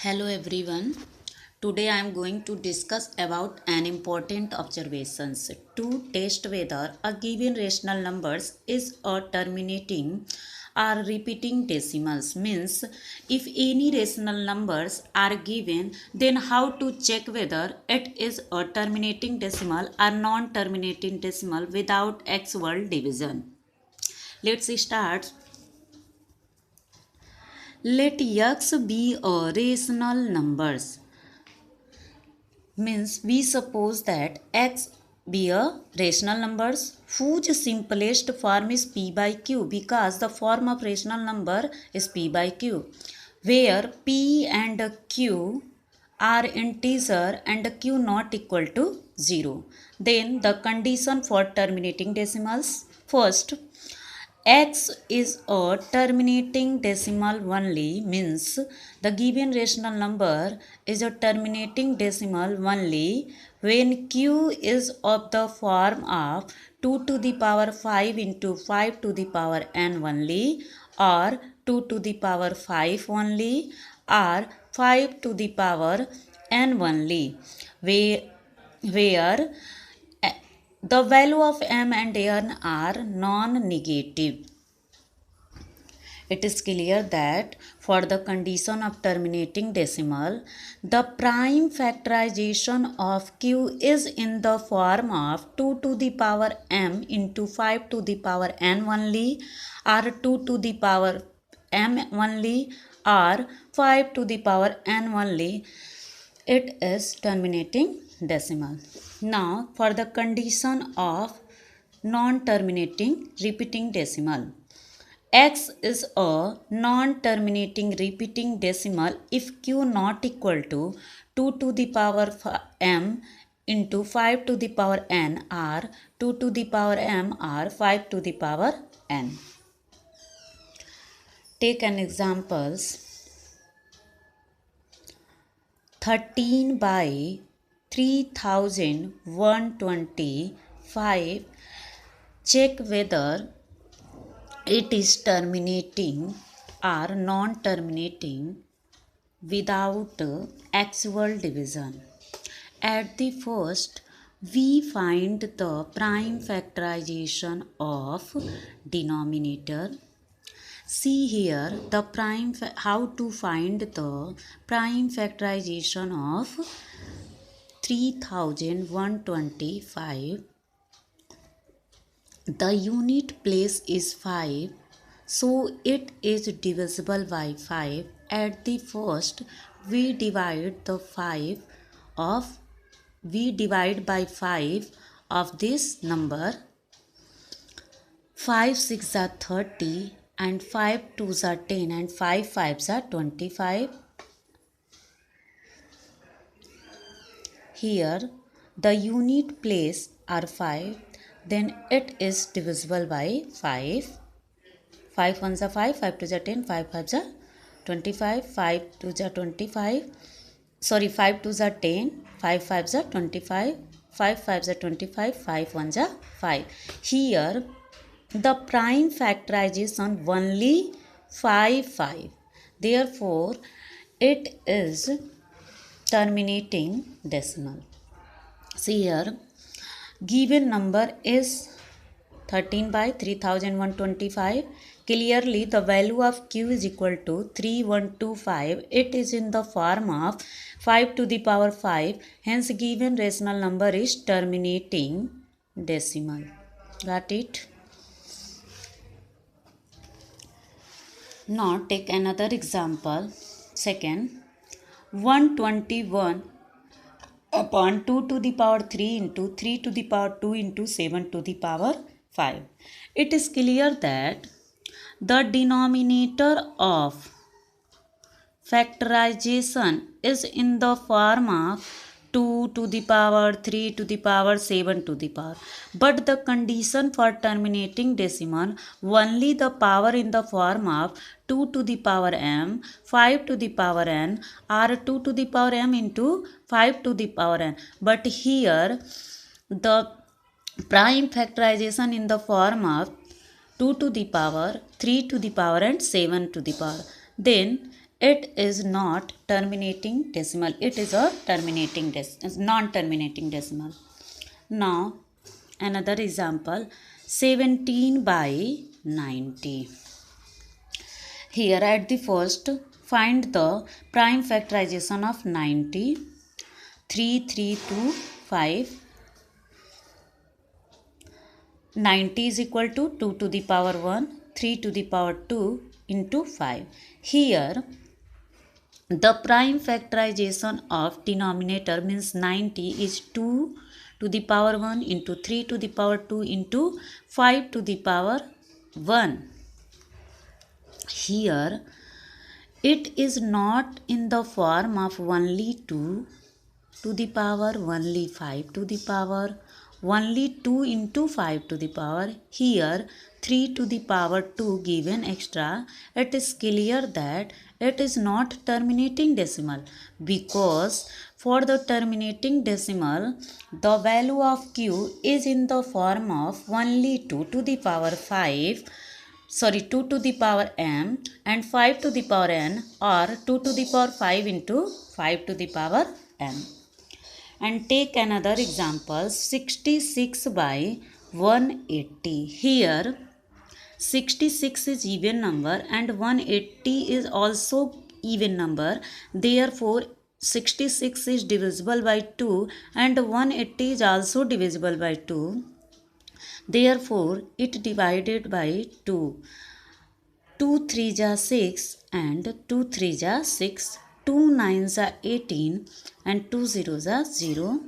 Hello everyone. Today I am going to discuss about an important observations to test whether a given rational numbers is a terminating or repeating decimals. Means if any rational numbers are given, then how to check whether it is a terminating decimal or non-terminating decimal without actual division. Let's start. Let x be a rational numbers. Means we suppose that x be a rational numbers whose simplest form is p by q, because the form of rational number is p by q, where p and q are integer and q not equal to 0. Then the condition for terminating decimals: first, x is a terminating decimal only, means the given rational number is a terminating decimal only when q is of the form of 2 to the power 5 into 5 to the power n only, or 2 to the power 5 only, or 5 to the power n only, where the value of m and n are non-negative. It is clear that for the condition of terminating decimal, the prime factorization of q is in the form of 2 to the power m into 5 to the power n only, or 2 to the power m only, or 5 to the power n only. It is terminating decimal. Now for the condition of non-terminating repeating decimal. X is a non-terminating repeating decimal if q not equal to 2 to the power m into 5 to the power n, or 2 to the power m, or 5 to the power n. Take an examples. 13 by 3125. Check whether it is terminating or non-terminating without actual division. At the first, we find the prime factorization of denominator. See here the how to find the prime factorization of 3125. The unit place is 5, so it is divisible by 5. At the first, we divide by 5 of this number. 5 6 are 30, and 5 2s are 10, and 5 5s are 25. Here the unit place are 5, then it is divisible by 5. 5 1s are 5, 5 2s are 10, 5 5s are 25, 5 2s are 25. Sorry, 5 2s are 10, 5 5s are 25, 5 5s are 25, 5 1s are 5. Here the prime factorization only 5 5. Therefore, it is terminating decimal. See here, given number is 13 by 3125. Clearly the value of q is equal to 3125. It is in the form of 5 to the power 5. Hence given rational number is terminating decimal. Got it? Now take another example. Second, 121 upon 2 to the power 3 into 3 to the power 2 into 7 to the power 5. It is clear that the denominator of factorization is in the form of 2 to the power 3 to the power 7 to the power. But the condition for terminating decimal, only the power in the form of 2 to the power m, 5 to the power n, or 2 to the power m into 5 to the power n. But here the prime factorization in the form of 2 to the power, 3 to the power, and 7 to the power. Then it is not terminating decimal. It is a non-terminating decimal. Now, another example, 17 by 90. Here at the first, find the prime factorization of 90. 3, 3, 2, 5. 90 is equal to 2 to the power 1, 3 to the power 2 into 5. Here, the prime factorization of denominator means 90 is 2 to the power 1 into 3 to the power 2 into 5 to the power 1. Here, it is not in the form of only 2 to the power, only 5 to the power, only 2 into 5 to the power. Here 3 to the power 2 given extra. It is clear that it is not terminating decimal, because for the terminating decimal the value of q is in the form of only 2 to the power 2 to the power m and 5 to the power n, or 2 to the power 5 into 5 to the power m. And take another example, 66 by 180. Here 66 is even number and 180 is also even number. Therefore 66 is divisible by 2 and 180 is also divisible by 2. Therefore it divided by 2. 2 3 are 6 and 2 3 are 6. 2 9s are 18 and 2 zeros are 0.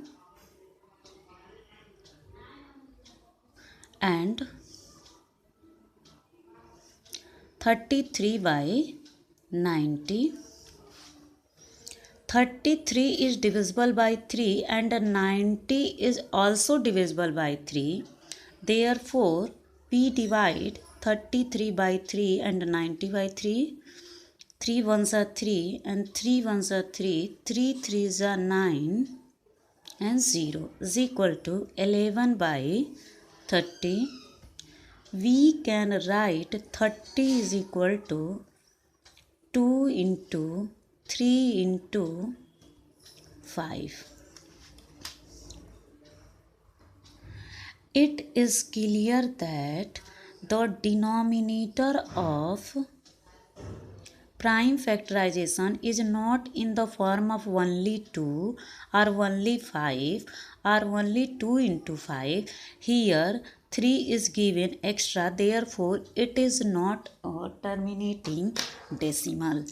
And 33 by 90. 33 is divisible by 3 and 90 is also divisible by 3. Therefore, we divide 33 by 3 and 90 by 3. 3 ones are 3 and 3 ones are 3. 3 threes are 9 and 0 is equal to 11 by 30. We can write 30 is equal to 2 into 3 into 5. It is clear that the denominator of prime factorization is not in the form of only 2 or only 5 or only 2 into 5. Here 3 is given extra, therefore it is not a terminating decimal.